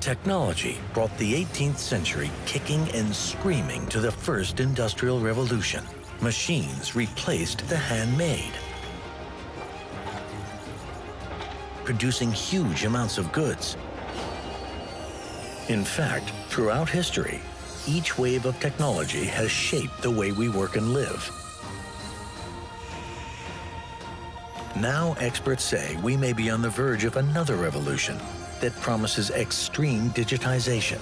technology brought the 18th century kicking and screaming to the first industrial revolution. Machines replaced the handmade, producing huge amounts of goods. In fact, throughout history, each wave of technology has shaped the way we work and live. Now experts say we may be on the verge of another revolution that promises extreme digitization.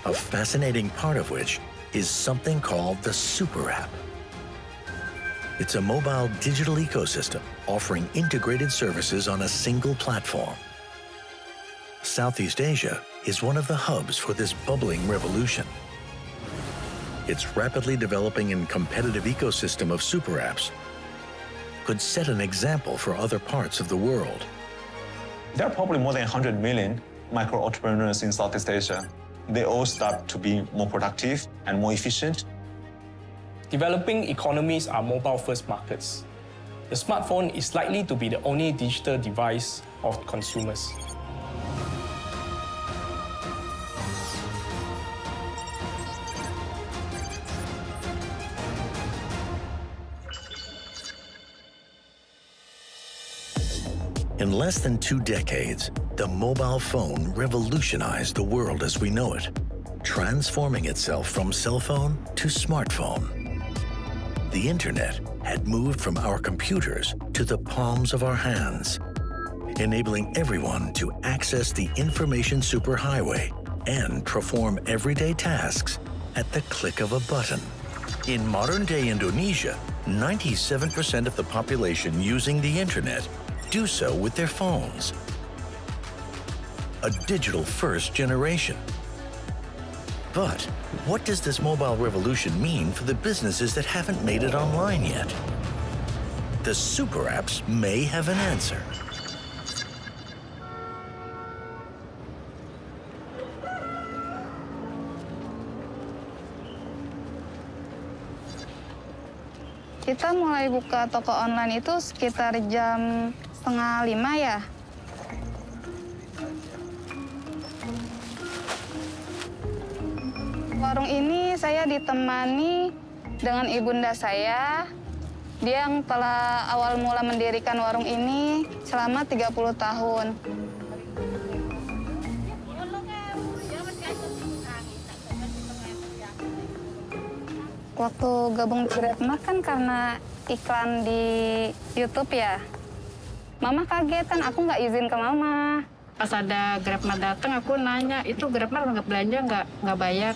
A fascinating part of which is something called the Super App. It's a mobile digital ecosystem offering integrated services on a single platform. Southeast Asia is one of the hubs for this bubbling revolution. Its rapidly developing and competitive ecosystem of super apps could set an example for other parts of the world. There are probably more than 100 million micro-entrepreneurs in Southeast Asia. They all start to be more productive and more efficient. Developing economies are mobile-first markets. The smartphone is likely to be the only digital device of consumers. In less than 2 decades, the mobile phone revolutionized the world as we know it, transforming itself from cell phone to smartphone. The internet had moved from our computers to the palms of our hands, enabling everyone to access the information superhighway and perform everyday tasks at the click of a button. In modern-day Indonesia, 97% of the population using the internet do so with their phones. A digital-first generation. But what does this mobile revolution mean for the businesses that haven't made it online yet? The super apps may have an answer. Kita mulai buka toko online itu sekitar jam 4:30 ya. Warung ini saya ditemani dengan ibunda saya. Dia yang telah awal mula mendirikan warung ini selama 30 tahun. Waktu gabung di GrabMart kan karena iklan di YouTube ya. Mama kaget kan, aku nggak izin ke Mama. Pas ada GrabMart datang, aku nanya, itu GrabMart nggak belanja nggak bayar.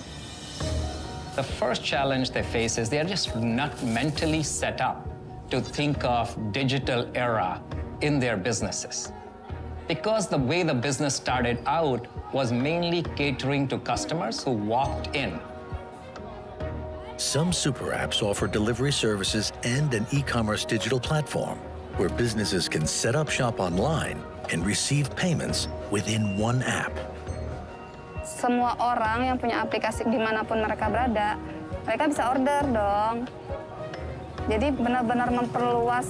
The first challenge they face is they're just not mentally set up to think of digital era in their businesses. Because the way the business started out was mainly catering to customers who walked in. Some super apps offer delivery services and an e-commerce digital platform where businesses can set up shop online and receive payments within one app. Semua orang yang punya aplikasi dimanapun mereka berada, mereka bisa order dong. Jadi benar-benar memperluas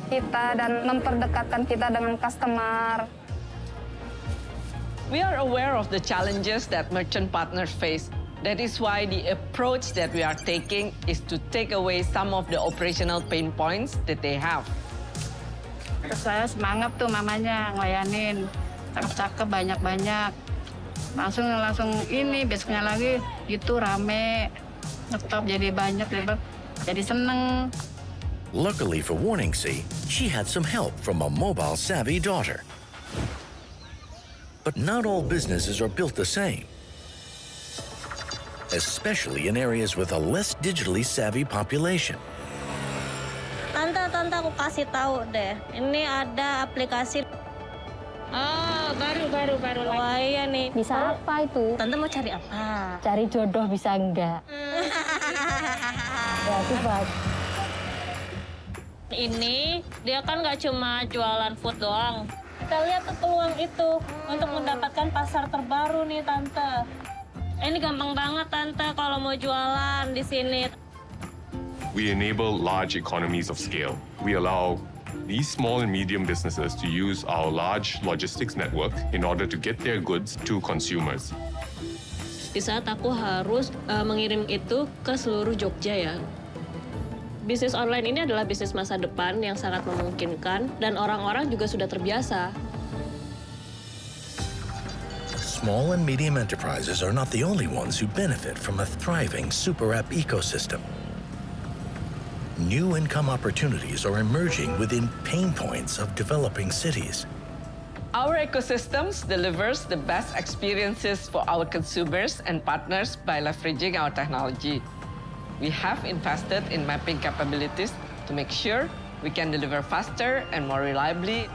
kita dan memperdekatkan kita dengan customer. We are aware of the challenges that merchant partners face. That is why the approach that we are taking is to take away some of the operational pain points that they have. Terus saya semangat tuh mamanya ngelayanin, cakep-cakep banyak-banyak. Langsung ini besoknya lagi gitu rame, ngetop jadi banyak, jadi seneng. Luckily for Warningsea, she had some help from a mobile-savvy daughter. But not all businesses are built the same, especially in areas with a less digitally savvy population. Tante, aku kasih tahu deh. Ini ada aplikasi. Oh, baru Wah, iya nih. Bisa apa itu? Tante mau cari apa? Cari jodoh bisa enggak? Berarti Pak. Ini dia kan nggak cuma jualan food doang. Kita lihat tuh peluang itu untuk mendapatkan pasar terbaru nih, Tante. Ini gampang banget, Tante, kalau mau jualan di sini. We enable large economies of scale. We allow these small and medium businesses to use our large logistics network in order to get their goods to consumers. Di saat aku harus mengirim itu ke seluruh Jogja ya. Bisnis online ini adalah bisnis masa depan yang sangat memungkinkan dan orang-orang juga sudah terbiasa. Small and medium enterprises are not the only ones who benefit from a thriving super app ecosystem. New income opportunities are emerging within pain points of developing cities. Our ecosystems delivers the best experiences for our consumers and partners by leveraging our technology. We have invested in mapping capabilities to make sure we can deliver faster and more reliably.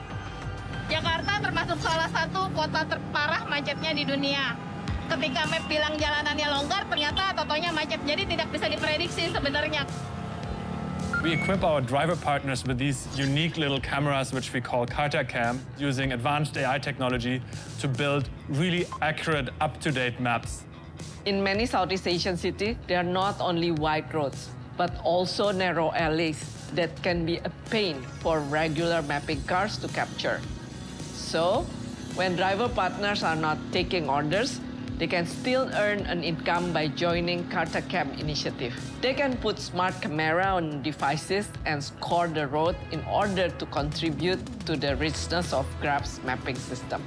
Jakarta termasuk salah satu kota terparah macetnya di dunia. Ketika map bilang jalanannya longgar, ternyata totonya macet. Jadi tidak bisa diprediksi sebenarnya. We equip our driver partners with these unique little cameras, which we call Carta Cam, using advanced AI technology to build really accurate, up-to-date maps. In many Southeast Asian cities, there are not only wide roads, but also narrow alleys that can be a pain for regular mapping cars to capture. So, when driver partners are not taking orders, they can still earn an income by joining Carta Cam initiative. They can put smart camera on devices and score the road in order to contribute to the richness of Grab's mapping system.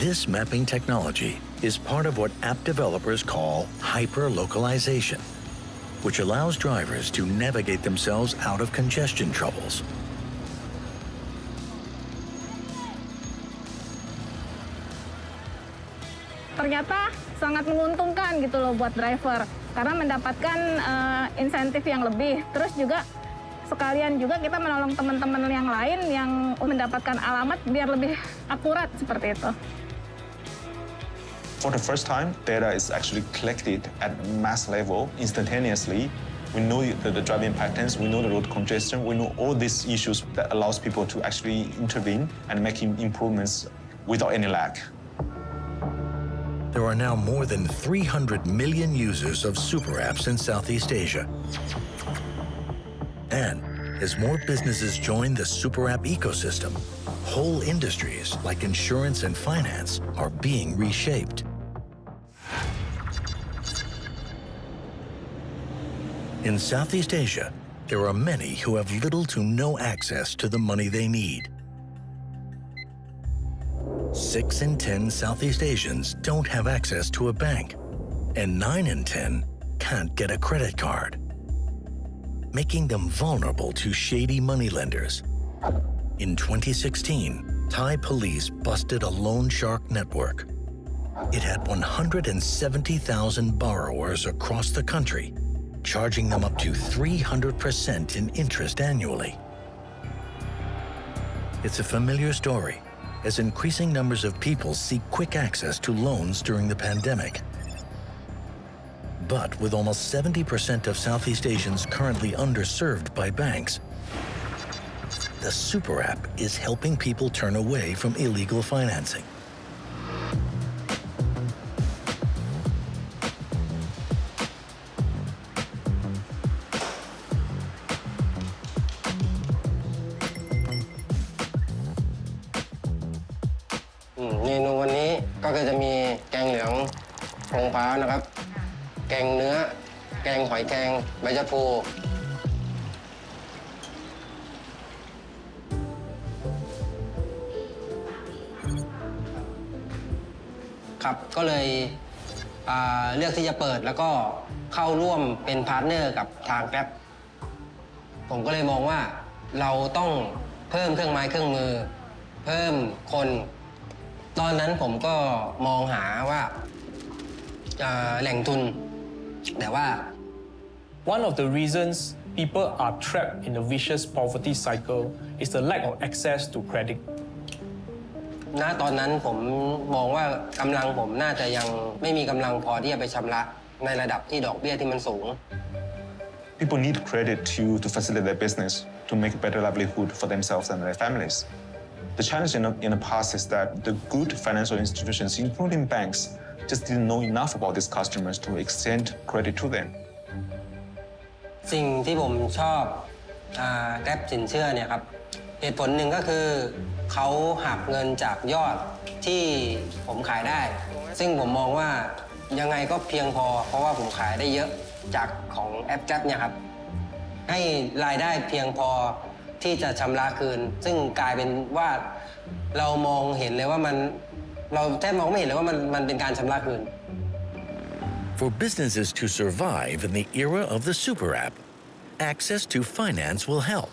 This mapping technology is part of what app developers call hyper-localization, which allows drivers to navigate themselves out of congestion troubles. Ternyata sangat menguntungkan gitu loh buat driver karena mendapatkan insentif yang lebih. Terus juga sekalian juga kita menolong teman-teman yang lain yang mendapatkan alamat biar lebih akurat seperti itu. For the first time, data is actually collected at mass level instantaneously. We know the driving patterns, we know the road congestion, we know all these issues that allows people to actually intervene and make improvements without any lag. There are now more than 300 million users of super apps in Southeast Asia. And as more businesses join the super app ecosystem, whole industries like insurance and finance are being reshaped. In Southeast Asia, there are many who have little to no access to the money they need. 6 in 10 Southeast Asians don't have access to a bank, and 9 in 10 can't get a credit card, making them vulnerable to shady moneylenders. In 2016, Thai police busted a loan shark network. It had 170,000 borrowers across the country, charging them up to 300% in interest annually. It's a familiar story, as increasing numbers of people seek quick access to loans during the pandemic. But with almost 70% of Southeast Asians currently underserved by banks, the super app is helping people turn away from illegal financing.นะครับแกงเนื้อแกงหอยแครงใบชะพูครับก็เลยเลือกที่จะเปิดแล้วก็เข้าร่วมเป็นพาร์ทเนอร์กับทางแกร็บผมก็เลยมองว่าเราต้องเพิ่มเครื่องไม้เครื่องมือเพิ่มคนตอนนั้นผมก็มองหาว่าแหล่งทุนแต่ว่า One of the reasons people are trapped in a vicious poverty cycle is the lack of access to credit. ณตอนนั้นผมมองว่ากำลังผมน่าจะยังไม่มีกำลังพอที่จะไปชำระในระดับที่ดอกเบี้ยที่มันสูง People need credit to facilitate their business, to make a better livelihood for themselves and their families. The challenge in the past is that the good financial institutions, including banks, just didn't know enough about these customers to extend credit to them. สิ่งที่ผมชอบ แกร็บสินเชื่อเนี่ยครับเหตุผลหนึ่งก็คือเขาหักเงินจากยอดที่ผมขายได้ ซึ่งผมมองว่ายังไงก็เพียงพอเพราะว่าผมขายได้เยอะจากของแอปแกร็บเนี่ยครับให้รายได้เพียงพอที่จะชำระคืนซึ่งกลายเป็นว่าเรามองเห็นเลยว่าเราแทบมองไม่เห็นเลยว่ามันเป็นการชำระคืน For businesses to survive in the era of the super app, access to finance will help.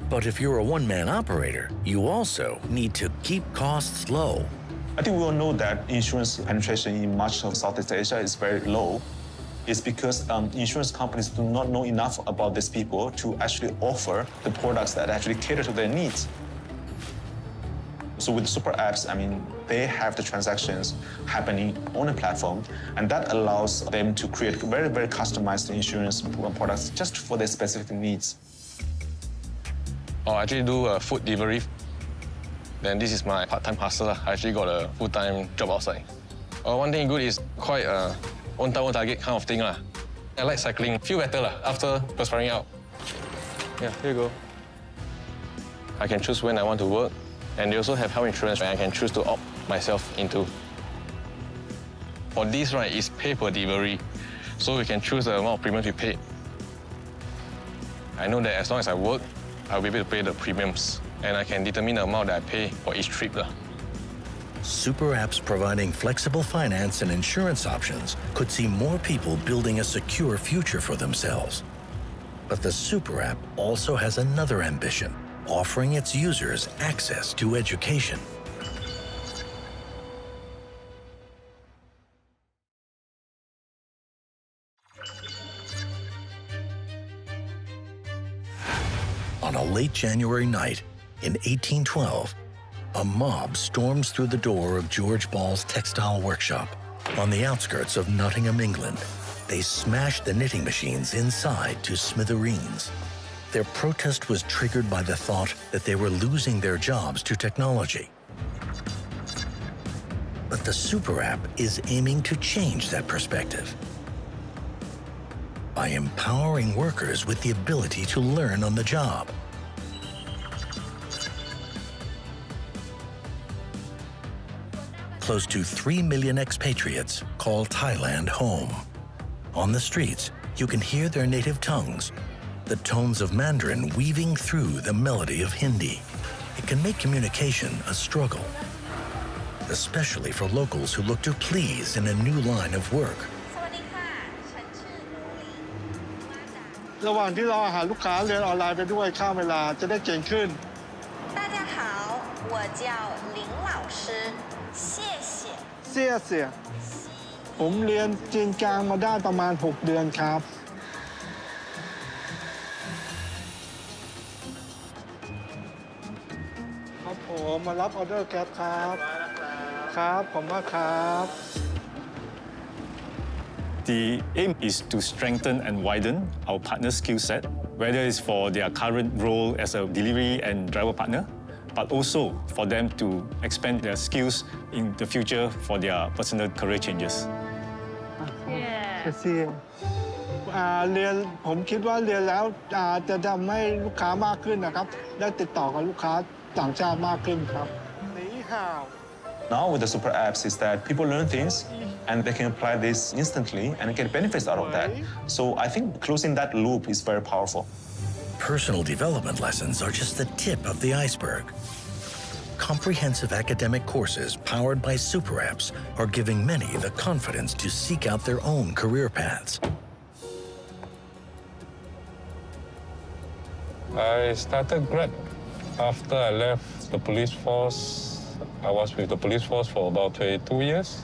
But if you're a one-man operator, you also need to keep costs low. I think we all know that insurance penetration in much of Southeast Asia is very low. It's because insurance companies do not know enough about these people to actually offer the products that actually cater to their needs. So with super apps, I mean, they have the transactions happening on a platform, and that allows them to create very, very customized insurance products just for their specific needs. I actually do food delivery. Then this is my part-time hustle. I actually got a full-time job outside. One thing good is quite own time, own target kind of thing. I like cycling. Feel better after perspiring out. Yeah, here you go. I can choose when I want to work. And they also have health insurance where I can choose to opt myself into. For this, right, is pay per delivery. So we can choose the amount of premiums we pay. I know that as long as I work, I'll be able to pay the premiums. And I can determine the amount that I pay for each trip. Super apps providing flexible finance and insurance options could see more people building a secure future for themselves. But the super app also has another ambition, offering its users access to education. On a late January night in 1812, a mob storms through the door of George Ball's textile workshop on the outskirts of Nottingham, England. They smashed the knitting machines inside to smithereens. Their protest was triggered by the thought that they were losing their jobs to technology. But the super app is aiming to change that perspective by empowering workers with the ability to learn on the job. Close to 3 million expatriates call Thailand home. On the streets, you can hear their native tongues, the tones of Mandarin weaving through the melody of Hindi. It can make communication a struggle, especially for locals who look to please in a new line of work. ระหว่างที่เราหาลูกค้าเรียนออนไลน์ไปด้วยข้ามเวลาจะได้เก่งขึ้น大家好我叫林老师谢谢谢谢ผมเรียนจีนกลางมาได้ประมาณ6เดือนครับครับผมมารับออเดอร์แก๊ปครับครับผมมากครับ The aim is to strengthen and widen our partner skill set, whether it's for their current role as a delivery and driver partner, but also for them to expand their skills in the future for their personal career changes. เรียนผมคิดว่าเรียนแล้วจะทำให้ลูกค้ามากขึ้นนะครับได้ติดต่อกับลูกค้าต่างชาติมากขึ้นครับนี่ห่าว Now with the super apps is that people learn things and they can apply this instantly and get benefits out of that. So I think closing that loop is very powerful. Personal development lessons are just the tip of the iceberg. Comprehensive academic courses powered by super apps are giving many the confidence to seek out their own career paths. I started Grab after I left the police force. I was with the police force for about 22 years.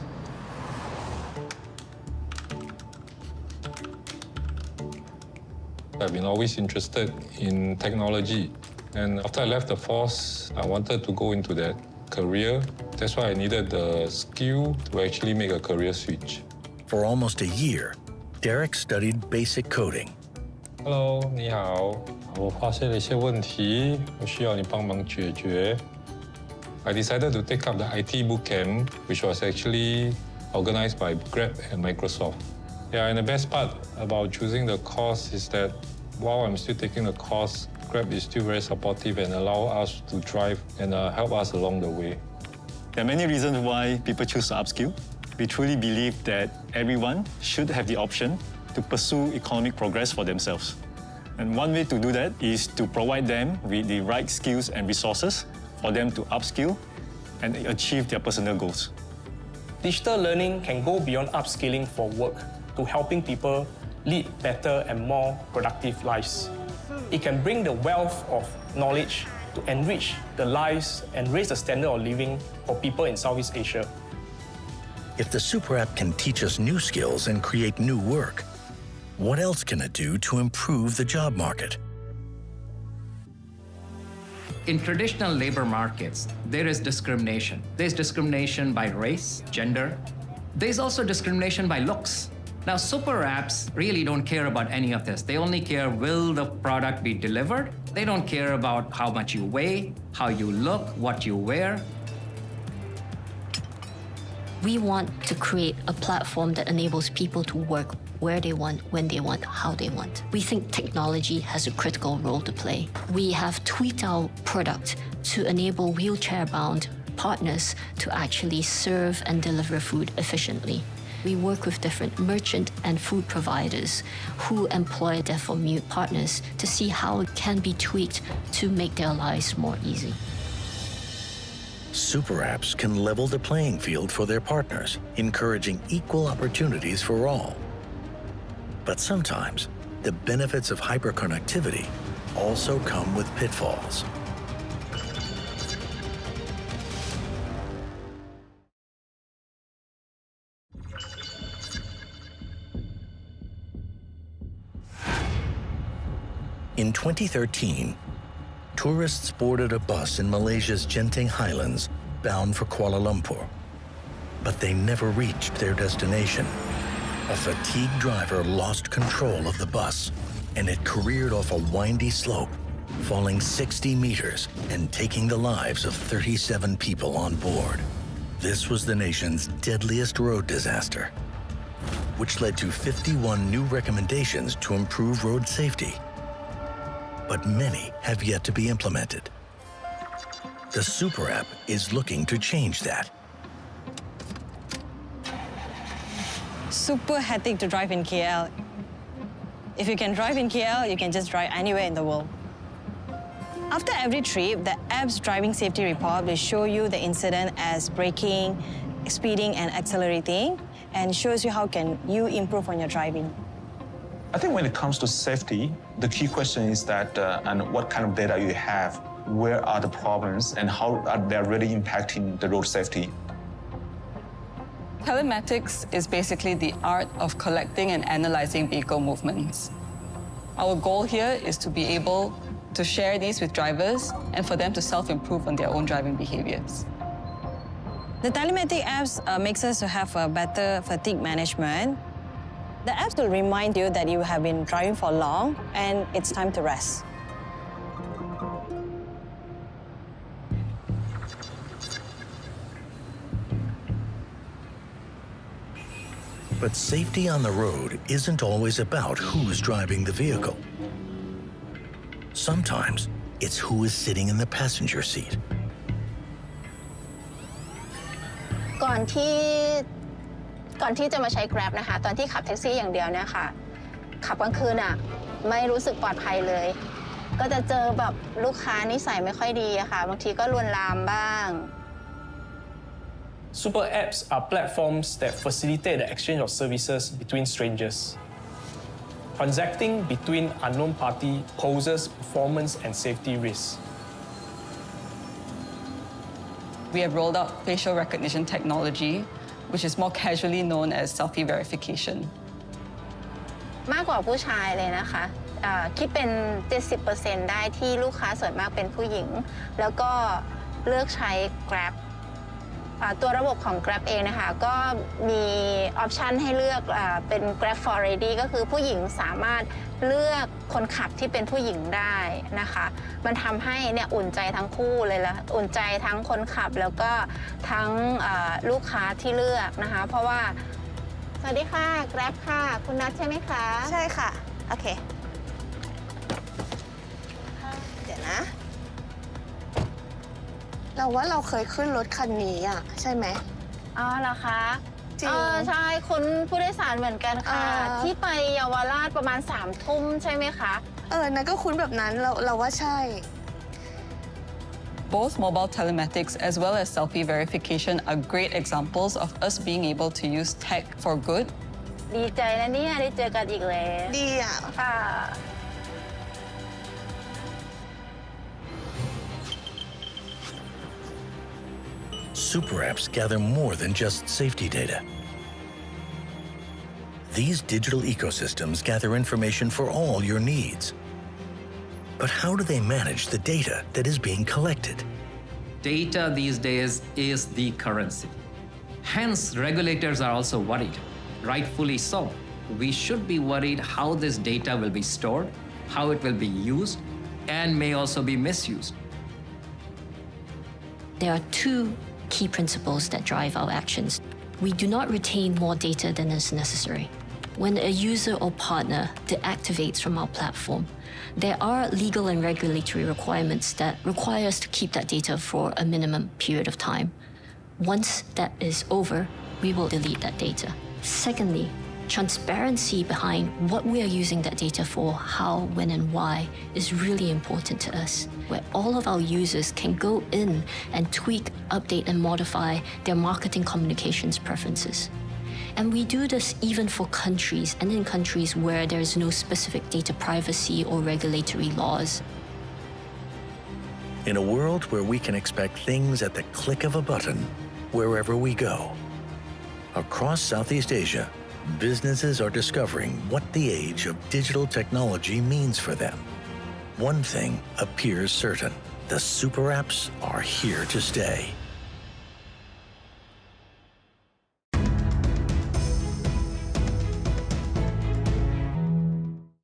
I've been always interested in technology. And after I left the force, I wanted to go into that career. That's why I needed the skill to actually make a career switch. For almost a year, Derek studied basic coding. Hello, 你好，我发现了一些问题，我需要你帮忙解决。I decided to take up the IT bootcamp, which was actually organized by Grab and Microsoft. Yeah, and the best part about choosing the course is that while I'm still taking the course, Grab is still very supportive and allow us to drive and help us along the way. There are many reasons why people choose to upskill. We truly believe that everyone should have the option to pursue economic progress for themselves. And one way to do that is to provide them with the right skills and resources for them to upskill and achieve their personal goals. Digital learning can go beyond upskilling for work to helping people lead better and more productive lives. It can bring the wealth of knowledge to enrich the lives and raise the standard of living for people in Southeast Asia. If the super app can teach us new skills and create new work, what else can it do to improve the job market? In traditional labor markets, there is discrimination. There's discrimination by race, gender. There's also discrimination by looks. Now, super apps really don't care about any of this. They only care, will the product be delivered? They don't care about how much you weigh, how you look, what you wear. We want to create a platform that enables people to work where they want, when they want, how they want. We think technology has a critical role to play. We have tweaked our product to enable wheelchair-bound partners to actually serve and deliver food efficiently. We work with different merchant and food providers who employ therefore mute partners to see how it can be tweaked to make their lives more easy. Super apps can level the playing field for their partners, encouraging equal opportunities for all. But sometimes, the benefits of hyperconnectivity also come with pitfalls. In 2013, tourists boarded a bus in Malaysia's Genting Highlands bound for Kuala Lumpur. But they never reached their destination. A fatigued driver lost control of the bus, and it careered off a windy slope, falling 60 meters and taking the lives of 37 people on board. This was the nation's deadliest road disaster, which led to 51 new recommendations to improve road safety. But many have yet to be implemented. The Super App is looking to change that. Super hectic to drive in KL. If you can drive in KL, you can just drive anywhere in the world. After every trip, the app's driving safety report will show you the incident as braking, speeding, and accelerating, and shows you how can you improve on your driving. I think when it comes to safety, the key question is that and what kind of data you have, where are the problems, and how are they really impacting the road safety. Telematics is basically the art of collecting and analyzing vehicle movements. Our goal here is to be able to share these with drivers and for them to self-improve on their own driving behaviors. The telematic apps makes us to have a better fatigue management. The apps will remind you that you have been driving for long and it's time to rest. But safety on the road isn't always about who's driving the vehicle. Sometimes it's who is sitting in the passenger seat. ก่อนที่จะมาใช้ Grab นะคะตอนที่ขับแท็กซี่อย่างเดียวเนี่ยค่ะขับกลางคืนไม่รู้สึกปลอดภัยเลยก็จะเจอแบบลูกค้านิสัยไม่ค่อยดีอะค่ะบางทีก็ลวนลามบ้าง Super apps are platforms that facilitate the exchange of services between strangers. Transacting between unknown parties poses performance and safety risks. We have rolled out facial recognition technology, which is more casually known as selfie verification. มากกว่าผู้ชายเลยนะคะคิดเป็น 70% ได้ที่ลูกค้าส่วนมากเป็นผู้หญิงแล้วก็เลือกใช้ Grab ตัวระบบของ Grab เองนะคะก็มีออปชันให้เลือกเป็น Grab for Lady ก็คือผู้หญิงสามารถเลือกคนขับที่เป็นผู้หญิงได้นะคะมันทำให้เนี่ยอุ่นใจทั้งคู่เลยละอุ่นใจทั้งคนขับแล้วก็ทั้งลูกค้าที่เลือกนะคะเพราะว่า สวัสดีค่ะ Grab ค่ะ คุณนัทใช่ไหมคะ ใช่ค่ะ โอเค เดี๋ยวนะ เราว่าเราเคยขึ้นรถคันนี้อ่ะใช่ไหม อ๋อเหรอคะ จริง ใช่คุณผู้โดยสารเหมือนกันค่ะ ที่ไปเยาวราชประมาณ3 ทุ่มใช่ไหมคะ นั่นก็คุ้นแบบนั้นเราว่าใช่ Both mobile telematics as well as selfie verification are great examples of us being able to use tech for good. ดีใจนะเนี่ยได้เจอกันอีกแล้ว ดีอ่ะ ค่ะ Super apps gather more than just safety data. These digital ecosystems gather information for all your needs. But how do they manage the data that is being collected? Data these days is the currency. Hence, regulators are also worried, rightfully so. We should be worried how this data will be stored, how it will be used, and may also be misused. There are two key principles that drive our actions. We do not retain more data than is necessary. When a user or partner deactivates from our platform, there are legal and regulatory requirements that require us to keep that data for a minimum period of time. Once that is over, we will delete that data. Secondly, transparency behind what we are using that data for, how, when, and why is really important to us, where all of our users can go in and tweak, update, and modify their marketing communications preferences. And we do this even for countries and in countries where there is no specific data privacy or regulatory laws. In a world where we can expect things at the click of a button, wherever we go, across Southeast Asia, businesses are discovering what the age of digital technology means for them. One thing appears certain: the super apps are here to stay.